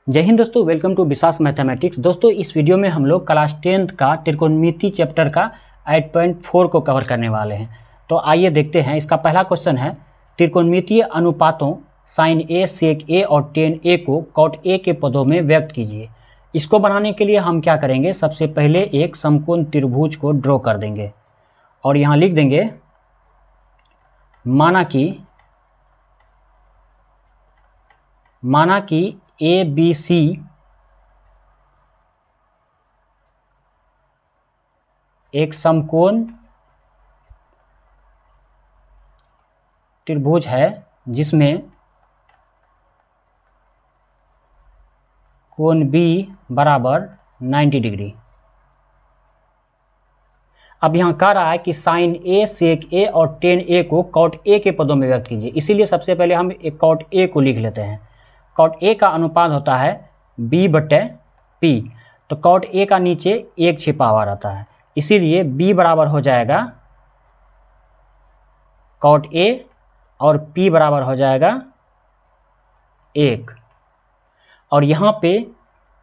जय हिंद दोस्तों, welcome to विशास mathematics. दोस्तों इस वीडियो में हम लोग क्लास 10th का त्रिकोणमिति चैप्टर का 8.4 को कवर करने वाले हैं। तो आइए देखते हैं। इसका पहला क्वेश्चन है, त्रिकोणमितीय अनुपातों साइन ए, सेक ए और टेन ए को कॉट ए के पदों में व्यक्त कीजिए। इसको बनाने के लिए हम क्या करेंगे, सबसे पहले एक समकोण त्रिभुज को ड्रॉ कर देंगे और यहाँ लिख देंगे माना कि ए बी सी एक समकोण त्रिभुज है जिसमें कोण बी बराबर 90 डिग्री। अब यहाँ कह रहा है कि साइन ए, सेक ए और टेन ए को कॉट ए के पदों में व्यक्त कीजिए। इसीलिए सबसे पहले हम एक कॉट ए को लिख लेते हैं। कॉट ए का अनुपात होता है बी बटे पी। तो कॉट ए का नीचे एक छिपा हुआ रहता है, इसीलिए बी बराबर हो जाएगा कॉट ए और पी बराबर हो जाएगा 1। और यहाँ पे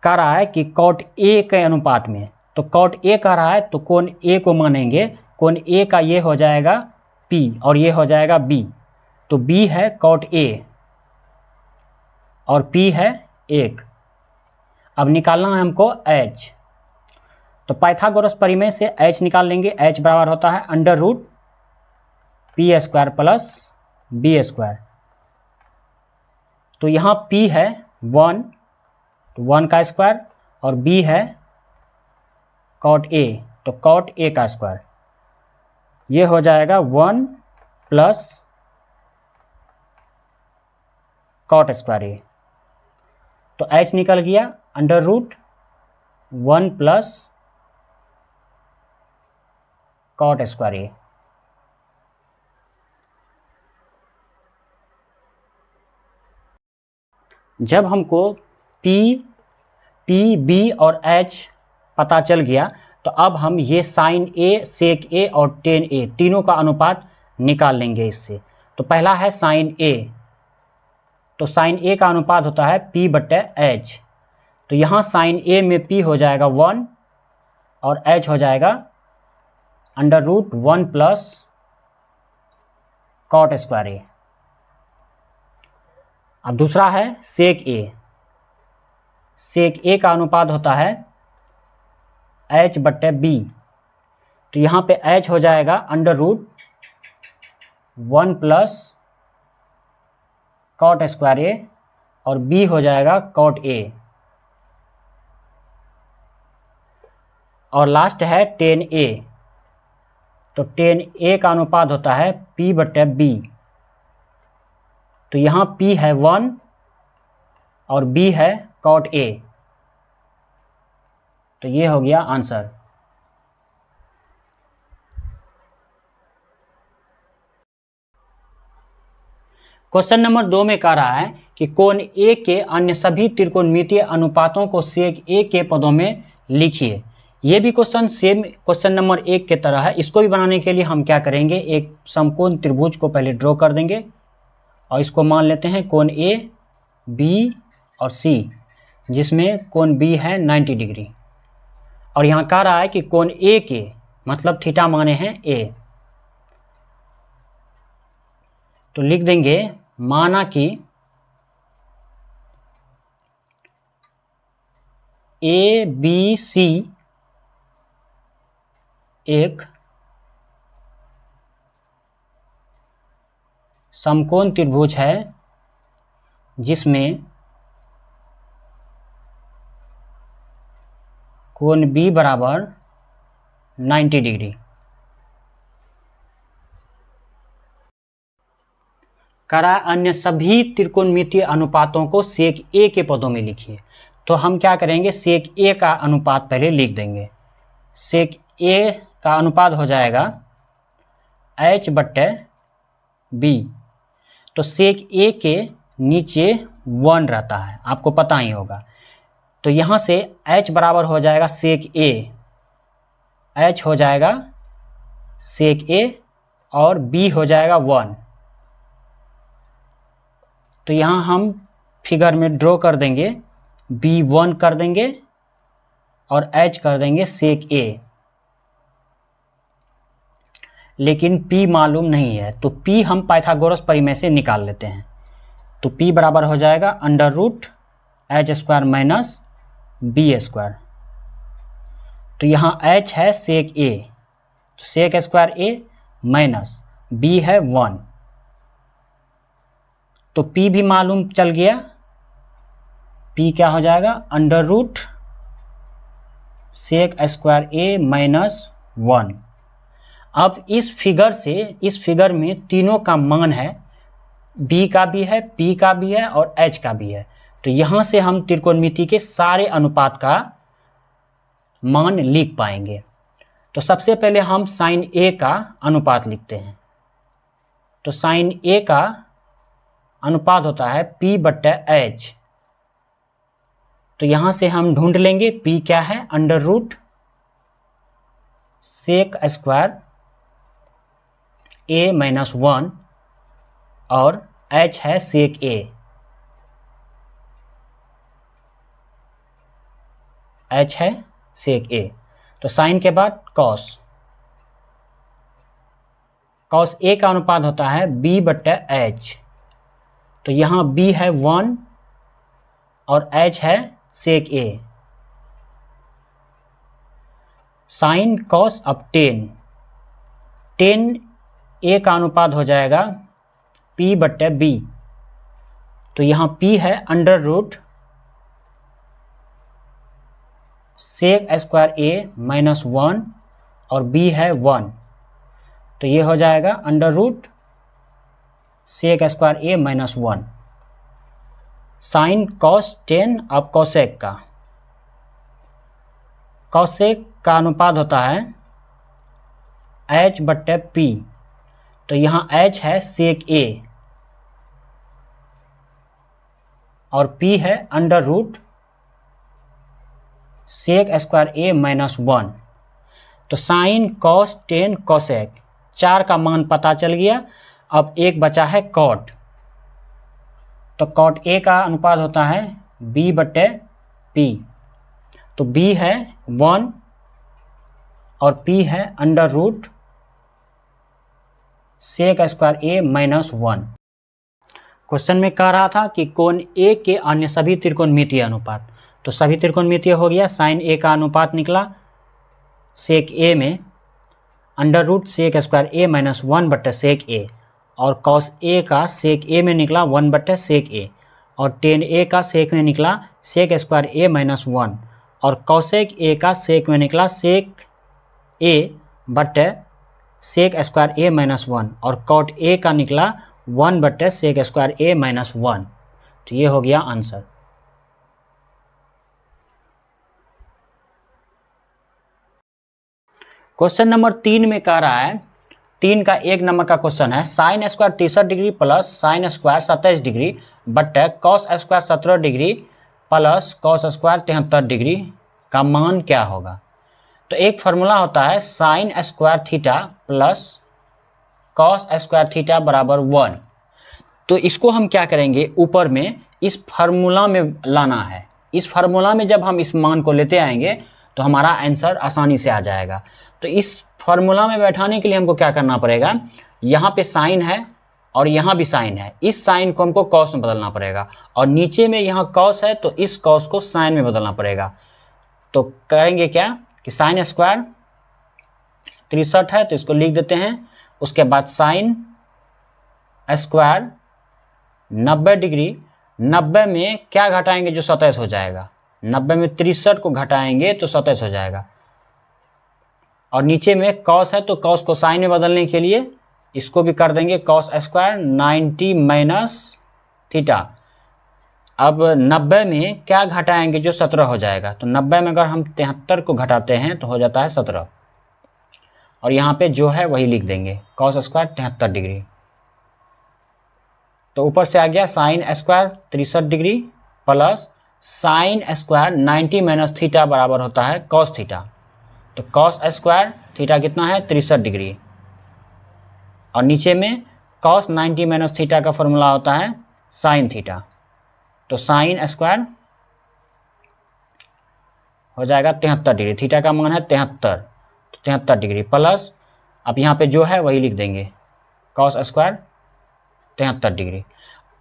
कह रहा है कि कॉट ए के अनुपात में, तो कॉट ए कह रहा है तो कोण ए को मानेंगे। कोण ए का ये हो जाएगा पी और ये हो जाएगा बी। तो बी है कॉट ए और P है 1। अब निकालना है हमको H। तो पाइथागोरस प्रमेय से H निकाल लेंगे। H बराबर होता है under root P square plus B square. तो यहाँ P है 1, तो 1 का स्क्वायर, और B है कॉट A, तो कॉट A का स्क्वायर। ये हो जाएगा 1 प्लस कॉट स्क्वायर A। तो H निकल गया under root 1 plus cot square A। जब हमको P, B और H पता चल गया, तो अब हम ये साइन A, सेक A और टेन A तीनों का अनुपात निकाल लेंगे इससे। तो पहला है साइन A। तो साइन ए का अनुपात होता है P बटे H। तो यहाँ साइन ए में P हो जाएगा 1 और H हो जाएगा under root 1 plus cot square A। अब दूसरा है सेक A। सेक A का अनुपात होता है H बटे B। तो यहाँ पे H हो जाएगा under root 1 plus cot square A और B हो जाएगा कॉट A। और लास्ट है टेन A। तो टेन A का अनुपात होता है P बटे B। तो यहाँ P है 1 और B है कॉट A। तो ये हो गया आंसर। क्वेश्चन नंबर 2 में कह रहा है कि कोण ए के अन्य सभी त्रिकोणमितीय अनुपातों को सेक ए के पदों में लिखिए। ये भी क्वेश्चन सेम क्वेश्चन नंबर 1 के तरह है। इसको भी बनाने के लिए हम क्या करेंगे, एक समकोण त्रिभुज को पहले ड्रॉ कर देंगे और इसको मान लेते हैं कोण ए, बी और सी, जिसमें कोण बी है 90 डिग्री। और यहाँ कह रहा है कि कोण ए के मतलब थीटा माने हैं ए। तो लिख देंगे माना कि ए बी सी एक समकोण त्रिभुज है जिसमें कोण बी बराबर 90 डिग्री। करा अन्य सभी त्रिकोणमितीय अनुपातों को सेक ए के पदों में लिखिए। तो हम क्या करेंगे, सेक ए का अनुपात पहले लिख देंगे। सेक ए का अनुपात हो जाएगा H बटे B। तो सेक ए के नीचे 1 रहता है, आपको पता ही होगा। तो यहाँ से H बराबर हो जाएगा सेक ए, H हो जाएगा सेक ए और B हो जाएगा 1। तो यहाँ हम फिगर में ड्रॉ कर देंगे B1 कर देंगे और H कर देंगे सेक A। लेकिन P मालूम नहीं है, तो P हम पाइथागोरस परिमेय से निकाल लेते हैं। तो P बराबर हो जाएगा under root H square minus B square. तो यहाँ H है सेक A, तो sec square A minus B है 1, तो P भी मालूम चल गया। P क्या हो जाएगा under root sec square A minus 1। अब इस फिगर में तीनों का मान है, B का भी है, P का भी है और H का भी है। तो यहाँ से हम त्रिकोणमिति के सारे अनुपात का मान लिख पाएंगे। तो सबसे पहले हम साइन A का अनुपात लिखते हैं। तो साइन A का अनुपात होता है P बट्टा H। तो यहाँ से हम ढूंढ लेंगे P क्या है under root sec square A minus 1 और H है सेक A। H है सेक A। तो साइन के बाद कॉस A का अनुपात होता है B बट्टा H। तो यहाँ B है 1 और H है सेक A। साइन कॉस अब 10 A का अनुपात हो जाएगा P बट्टा B। तो यहाँ P है under root sec square A minus 1 और B है 1। तो ये हो जाएगा under root sec square A minus 1। Sine cos 10 अब कॉसेक का अनुपात होता है H बट्टे P। तो यहाँ H है सेक A और P है under root sec square A minus 1। तो साइन कॉस 10 कॉसेक 4 का मान पता चल गया। अब एक बचा है कॉट। तो कॉट A का अनुपात होता है B बट्टे P। तो B है 1 और P है under root sec square A minus 1। Question में कह रहा था कि कोण A के अन्य सभी त्रिकोणमितीय अनुपात। तो सभी त्रिकोणमितीय हो गया। साइन A का अनुपात निकला सेक A में under root sec square A minus 1 बट्टे सेक A, और कॉस A का सेक A में निकला 1 बट्टे सेक A, और टेन A का सेक में निकला सेक स्क्वायर A माइनस 1, और कॉसेक A का सेक में निकला सेक A बट्टे सेक स्क्वायर A माइनस 1, और कॉट A का निकला 1 बट्टे सेक स्क्वायर A माइनस 1। तो ये हो गया आंसर। क्वेश्चन नंबर 3 में कह रहा है, 3 का 1 नंबर का क्वेश्चन है, sine square 63 degree plus sine square 27 degree बट्टे cos square 17 degree plus cos square 73 degree का मान क्या होगा। तो एक फार्मूला होता है sine square theta plus cos square theta बराबर 1। तो इसको हम क्या करेंगे, ऊपर में इस फार्मूला में लाना है। इस फार्मूला में जब हम इस मान को लेते आएंगे तो हमारा आंसर आसानी से आ जाएगा। तो इस फार्मूला में बैठाने के लिए हमको क्या करना पड़ेगा, यहाँ पे साइन है और यहाँ भी साइन है, इस साइन को हमको कॉस में बदलना पड़ेगा, और नीचे में यहाँ कॉस है तो इस कॉस को साइन में बदलना पड़ेगा। तो करेंगे क्या कि साइन स्क्वायर 63 है तो इसको लिख देते हैं, उसके बाद साइन स्क्वायर 90 डिग्री, 90 में क्या घटाएंगे जो 27 हो जाएगा, 90 में 63 को घटाएंगे तो 27 हो जाएगा, और नीचे में कॉस है तो कॉस को साइन में बदलने के लिए इसको भी कर देंगे कॉस स्क्वायर 90 माइनस थीटा। अब 90 में क्या घटाएंगे जो 17 हो जाएगा, तो 90 में अगर हम 73 को घटाते हैं तो हो जाता है 17, और यहाँ पे जो है वही लिख देंगे कॉस स्क्वायर 73 डिग्री। तो ऊपर से आ गया sign square 63 degree plus sine square 90 minus theta बराबर होता है कॉस थीटा। तो कॉस स्क्वायर थीटा कितना है 63 डिग्री, और नीचे में कॉस 90 माइनस थीटा का फॉर्मूला होता है साइन थीटा। तो साइन स्क्वायर हो जाएगा 73 डिग्री, थीटा का मान है 73, तो 73 डिग्री प्लस, अब यहाँ पे जो है वही लिख देंगे, कॉस स्क्वायर 73 डिग्री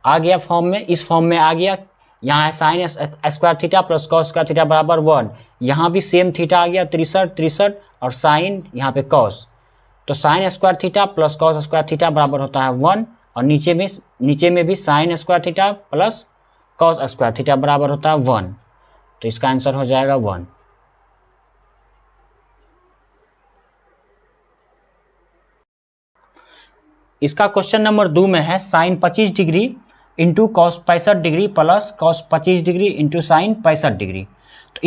आ गया फॉर्म में, इस फॉर्म में आ गया। यहाँ है sine square theta plus cos square theta बराबर 1, यहाँ भी सेम थीटा आ गया 63 और साइन यहाँ पे कॉस, तो sine square theta plus cos square theta बराबर होता है 1, और नीचे में भी sign square theta plus cos square theta बराबर होता है 1, तो इसका आंसर हो जाएगा 1। इसका क्वेश्चन नंबर 2 में है sine 25 degree into cos 65 degree plus cos 25 degree into sine 65 degree. तो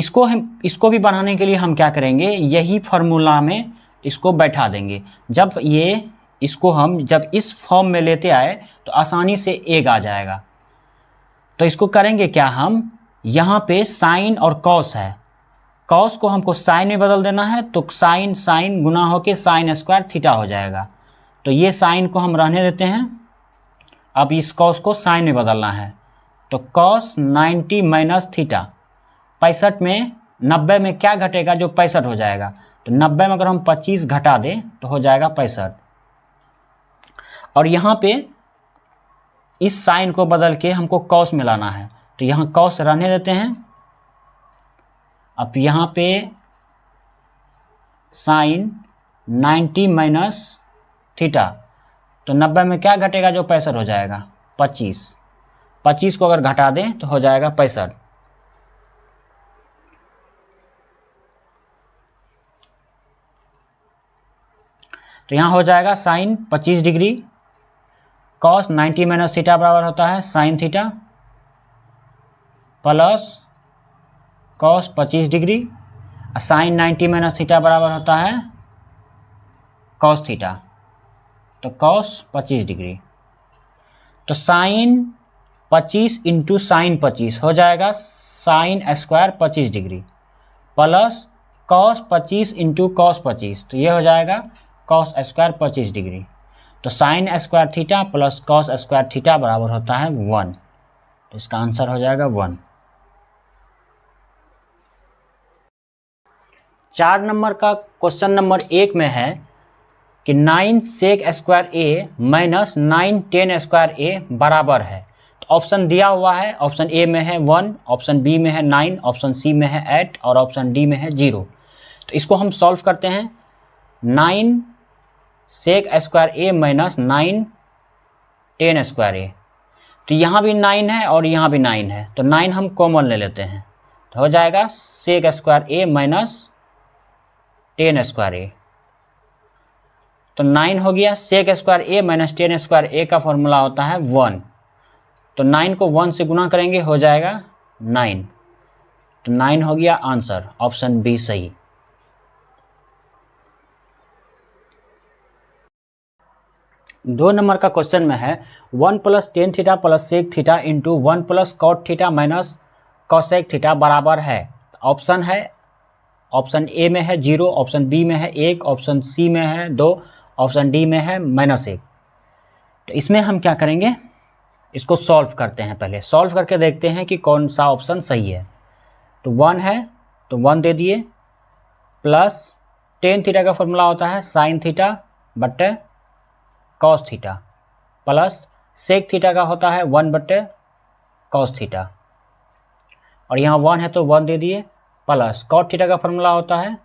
इसको भी बनाने के लिए हम क्या करेंगे, यही फार्मूला में इसको बैठा देंगे। जब इस फॉर्म में लेते आए तो आसानी से एक आ जाएगा। तो इसको करेंगे क्या, हम यहाँ पे साइन और कॉस है, कॉस को हमको साइन में बदल देना है, तो साइन साइन गुना होके साइन स्क्वायर थीटा हो जाएगा। तो ये साइन को हम रहने देते हैं, अब इस कॉस को साइन में बदलना है, तो कॉस 90 माइनस थीटा, 65 में 90 में क्या घटेगा, जो 65 हो जाएगा, तो 90 में अगर हम 25 घटा दें तो हो जाएगा 65। और यहाँ पे इस साइन को बदल के हमको कॉस में लाना है, तो यहाँ कॉस रहने देते हैं। अब यहाँ पे साइन 90 माइनस थीटा, तो 90 में क्या घटेगा, जो 65 हो जाएगा 25 को अगर घटा दें तो हो जाएगा 65। तो यहाँ हो जाएगा sine 25 degree cos 90 minus theta बराबर होता है sine theta plus cos 25 degree, sine 90 minus theta बराबर होता है कॉस थीटा, तो कॉस 25 डिग्री। तो साइन 25 इंटू साइन 25 हो जाएगा sine square 25 degree plus cos 25 into cos 25, तो ये हो जाएगा कॉस स्क्वायर 25 डिग्री। तो sine square theta plus cos square theta बराबर होता है 1, तो इसका आंसर हो जाएगा 1। 4 नंबर का क्वेश्चन नंबर 1 में है कि 9 सेक स्क्वायर ए माइनस 9 टेन स्क्वायर ए बराबर है। तो ऑप्शन दिया हुआ है, ऑप्शन ए में है 1, ऑप्शन बी में है 9, ऑप्शन सी में है 8 और ऑप्शन डी में है 0। तो इसको हम सॉल्व करते हैं। 9 सेक स्क्वायर ए माइनस 9 टेन स्क्वायर ए, तो यहाँ भी 9 है और यहाँ भी 9 है, तो 9 हम कॉमन ले लेते हैं, तो हो जाएगा सेक स्क्वायर ए माइनस टेन स्क्वायर ए। तो 9 हो गया, सेक स्क्वायर ए माइनस टेन स्क्वायर ए का फॉर्मूला होता है 1, तो 9 को 1 से गुना करेंगे हो जाएगा 9, तो 9 हो गया आंसर, ऑप्शन बी सही। 2 नंबर का क्वेश्चन में है 1 plus tan theta plus sec theta into 1 plus cot theta minus cosec theta बराबर है। ऑप्शन है, ऑप्शन ए में है 0, ऑप्शन बी में है 1, ऑप्शन सी में है 2, ऑप्शन डी में है -1। तो इसमें हम क्या करेंगे, इसको सॉल्व करते हैं। पहले सॉल्व करके देखते हैं कि कौन सा ऑप्शन सही है। तो 1 है तो 1 दे दिए, प्लस टेन थीटा का फॉर्मूला होता है साइन थीटा बट्टे cos theta, plus sec theta का होता है 1 बट्टे कॉस थीटा, और यहाँ 1 है तो 1 दे दिए, प्लस कॉट थीटा का फॉर्मूला होता है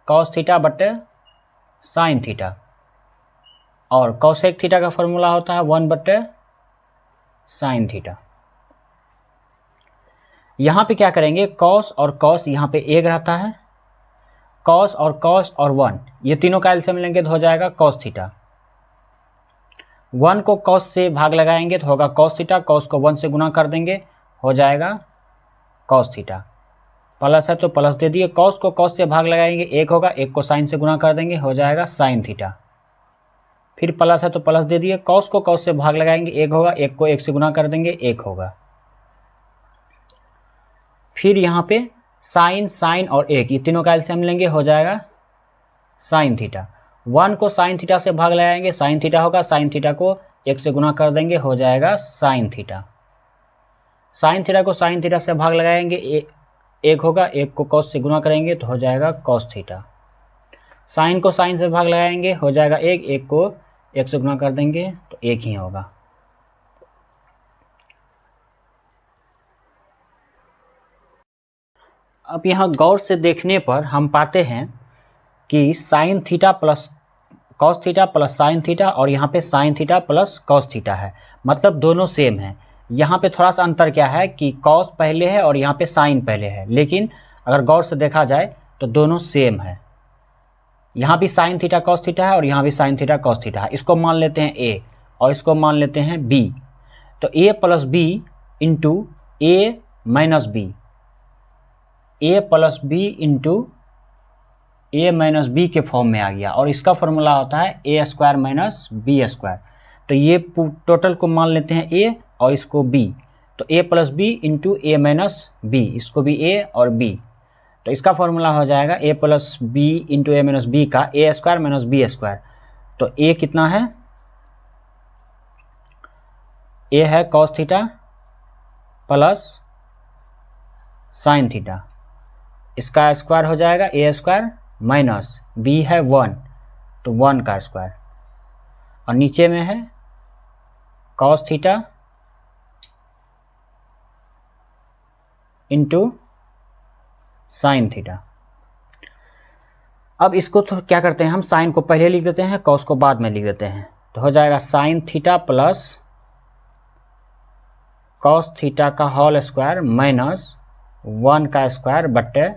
कॉस थीटा बट्टे साइन थीटा, और कॉसेक थीटा का फॉर्मूला होता है 1 बट्टे साइन थीटा। यहाँ पे क्या करेंगे, कॉस और कॉस यहाँ पे एक रहता है, कॉस और 1 ये तीनों का एलसीएम लेंगे तो हो जाएगा कॉस थीटा। 1 को कॉस से भाग लगाएंगे तो होगा कॉस थीटा, कॉस को 1 से गुना कर देंगे हो जाएगा कॉस थीटा, प्लस है तो प्लस दे दिए, कॉस को कॉस से भाग लगाएंगे 1 होगा, 1 को साइन से गुना कर देंगे हो जाएगा साइन थीटा, फिर प्लस है तो प्लस दे दिए, कॉस को कॉस से भाग लगाएंगे 1 होगा, 1 को 1 से गुना कर देंगे 1 होगा, फिर यहाँ पे साइन साइन और 1 ये तीनों का एलसीएम लेंगे हो जाएगा साइन थीटा। 1 को साइन थीटा से भाग लगाएंगे साइन थीटा होगा, साइन थीटा को 1 से गुना कर देंगे हो जाएगा साइन थीटा, साइन थीटा को साइन थीटा से भाग लगाएंगे 1 होगा, 1 को कॉस से गुना करेंगे तो हो जाएगा कॉस थीटा। साइन को साइन से भाग लगाएंगे, हो जाएगा 1, 1 को 1 से गुना कर देंगे तो 1 ही होगा। अब यहाँ गौर से देखने पर हम पाते हैं कि sign theta plus cos theta plus sign theta और यहाँ पे sign theta plus cos theta है, मतलब दोनों सेम है। यहाँ पे थोड़ा सा अंतर क्या है कि कॉस पहले है और यहाँ पे साइन पहले है, लेकिन अगर गौर से देखा जाए तो दोनों सेम है। यहाँ भी साइन थीटा कॉस थीटा है और यहाँ भी साइन थीटा कॉस थीटा है। इसको मान लेते हैं ए और इसको मान लेते हैं बी। तो ए प्लस बी इंटू ए माइनस बी, ए प्लस बी इंटू ए माइनस बी के फॉर्म में आ गया और इसका फॉर्मूला होता है A square minus B square. तो ये टोटल को मान लेते हैं ए और इसको बी, तो ए प्लस बी इंटू ए माइनस बी, इसको भी ए और बी। तो इसका फॉर्मूला हो जाएगा A plus B into A minus B का ए स्क्वायर माइनस बी स्क्वायर। तो ए कितना है, ए है cos theta plus sine theta, इसका स्क्वायर हो जाएगा ए स्क्वायर माइनस बी है 1 तो 1 का स्क्वायर और नीचे में है cos theta into sine theta. अब इसको तो क्या करते हैं, हम साइन को पहले लिख देते हैं, कॉस को बाद में लिख देते हैं। तो हो जाएगा sign theta plus cos theta का होल स्क्वायर माइनस 1 का स्क्वायर बट्टे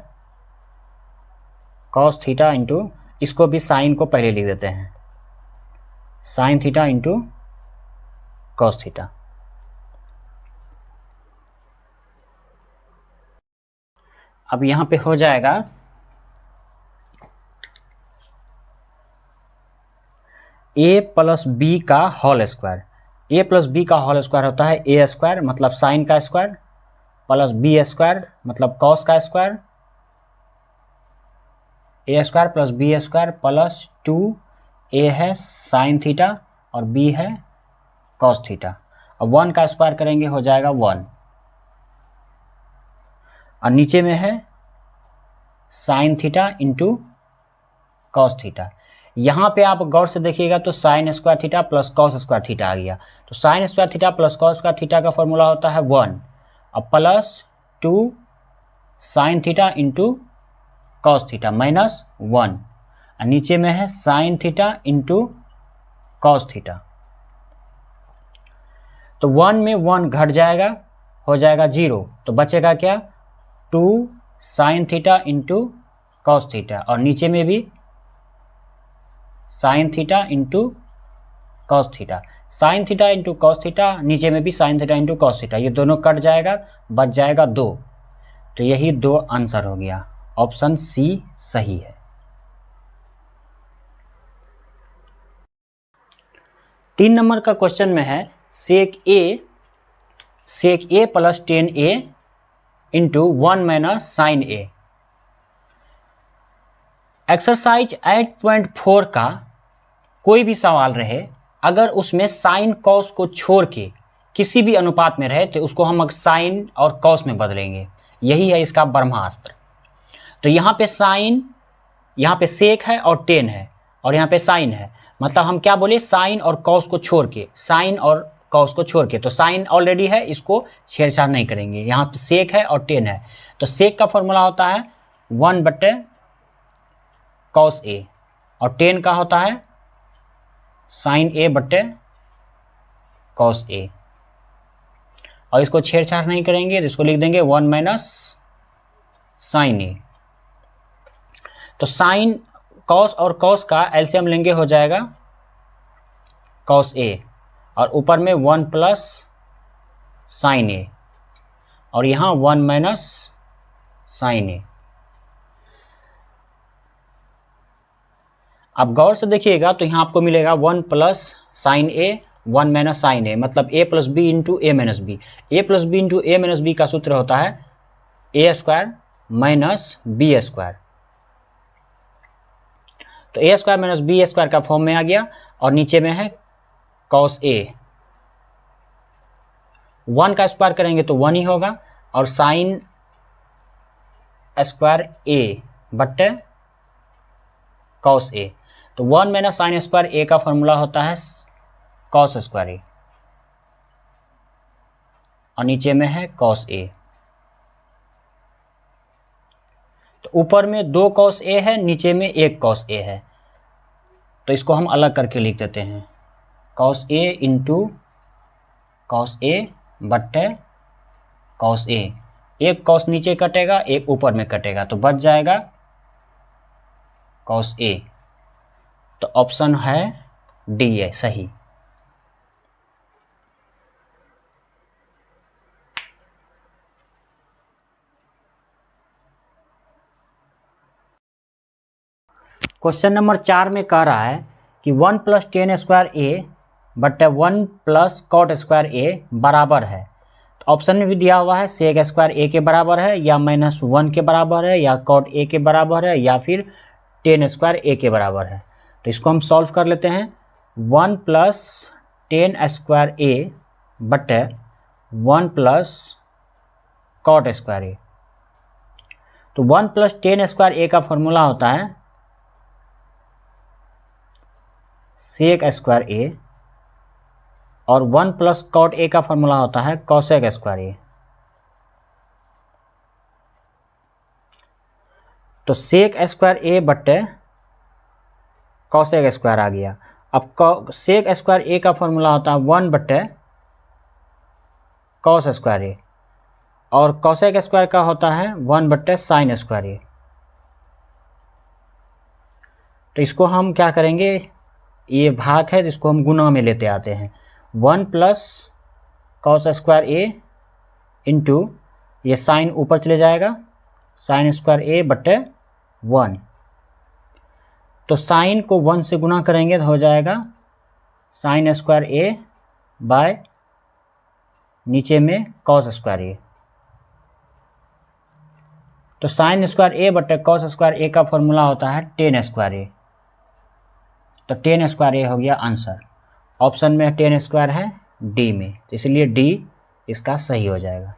कॉस थीटा इंटू, इसको भी साइन को पहले लिख देते हैं, sine theta into cos theta. अब यहाँ पे हो जाएगा ए प्लस बी का whole square. A plus B का होल स्क्वायर होता है ए स्क्वायर मतलब साइन का स्क्वायर प्लस बी स्क्वायर मतलब कॉस का square, A square plus B square plus 2 A है साइन थीटा और बी है कॉस थीटा। अब 1 का स्क्वायर करेंगे हो जाएगा 1 और नीचे में है sine theta into cos theta. यहाँ पे आप गौर से देखिएगा तो sine square theta plus cos square theta आ गया। तो sine square theta plus cos square theta का फॉर्मूला होता है 1 और plus 2 sine theta into cos theta minus 1 और नीचे में है sine theta into cos theta. तो 1 में 1 घट जाएगा, हो जाएगा 0, तो बचेगा क्या 2 sine theta into cos theta और नीचे में भी sign theta into cos theta, sign theta into cos theta, नीचे में भी sign theta into cos theta, ये दोनों कट जाएगा, बच जाएगा 2। तो यही 2 आंसर हो गया, ऑप्शन सी सही है। तीन नंबर का क्वेश्चन में है sec A plus 10a into 1 minus sine A. Exercise 8.4 का कोई भी सवाल रहे, अगर उसमें साइन कॉस को छोड़ के किसी भी अनुपात में रहे तो उसको हम साइन और कॉस में बदलेंगे, यही है इसका ब्रह्मास्त्र। तो यहाँ पे साइन, यहाँ पे सेक है और 10 है और यहाँ पे साइन है, मतलब हम क्या बोले साइन और कॉस को छोड़ के, साइन और कॉस को छोड़ के। तो साइन ऑलरेडी है, इसको छेड़छाड़ नहीं करेंगे। यहाँ पे सेक है और 10 है, तो सेक का फॉर्मूला होता है 1 बटे कॉस ए और 10 का होता है साइन ए बटे कॉस ए, और इसको छेड़छाड़ नहीं करेंगे तो इसको लिख देंगे 1 माइनस साइन ए। तो साइन कॉस और कॉस का एलसीएम लेंगे, हो जाएगा कॉस ए और ऊपर में 1 प्लस साइन ए और यहाँ 1 माइनस साइन ए। अब गौर से देखिएगा तो यहाँ आपको मिलेगा 1 प्लस साइन ए 1 माइनस साइन ए, मतलब ए प्लस बी इंटू ए माइनस बी। ए प्लस बी इंटू ए माइनस बी का सूत्र होता है A square minus B square. तो ए स्क्वायर माइनस बी स्क्वायर का फॉर्म में आ गया और नीचे में है कॉस ए। 1 का स्क्वायर करेंगे तो 1 ही होगा और साइन स्क्वायर ए बट्टे कॉस ए। तो 1 माइनस साइन स्क्वायर ए का फॉर्मूला होता है कॉस स्क्वायर ए, और नीचे में है कॉस ए। तो ऊपर में 2 कॉस ए है, नीचे में 1 कॉस ए है, तो इसको हम अलग करके लिख देते हैं cos A into cos A बट्टे कॉस ए। एक कॉस नीचे कटेगा, एक ऊपर में कटेगा, तो बच जाएगा कॉस ए। तो ऑप्शन है डी है सही। क्वेश्चन नंबर 4 में कह रहा है कि 1 प्लस टेन स्क्वायर ए बट्टे 1 प्लस कॉट स्क्वायर ए बराबर है। तो ऑप्शन में भी दिया हुआ है सेक स्क्वायर ए के बराबर है, या -1 के बराबर है, या कॉट ए के बराबर है, या फिर टेन स्क्वायर ए के बराबर है। तो इसको हम सॉल्व कर लेते हैं। 1 प्लस टेन स्क्वायर ए बट्टे 1 प्लस कॉट स्क्वायर ए। तो 1 प्लस टेन स्क्वायर ए का फॉर्मूला होता है सेक स्क्वायर ए, और 1 प्लस कॉट ए का फॉर्मूला होता है कॉसेक स्क्वायर ए। तो सेक स्क्वायर ए बट्टे कॉसेक स्क्वायर आ गया। अब सेक स्क्वायर ए का फॉर्मूला होता है 1 बट्टे कॉस स्क्वायर ए, और कॉसेक स्क्वायर का होता है 1 बट्टे साइन स्क्वायर ए। तो इसको हम क्या करेंगे, ये भाग है, जिसको हम गुना में लेते आते हैं। 1 प्लस कॉस स्क्वायर ए इंटू ये साइन ऊपर चले जाएगा, साइन स्क्वायर ए बट्टे 1। तो साइन को 1 से गुना करेंगे तो हो जाएगा साइन स्क्वायर ए बाय नीचे में कॉस स्क्वायर ए। तो साइन स्क्वायर ए बट्टे कॉस स्क्वायर ए का फॉर्मूला होता है टेन स्क्वायर ए। तो टेन स्क्वायर ए हो गया आंसर। ऑप्शन में टेन स्क्वायर है डी में, इसलिए डी इसका सही हो जाएगा।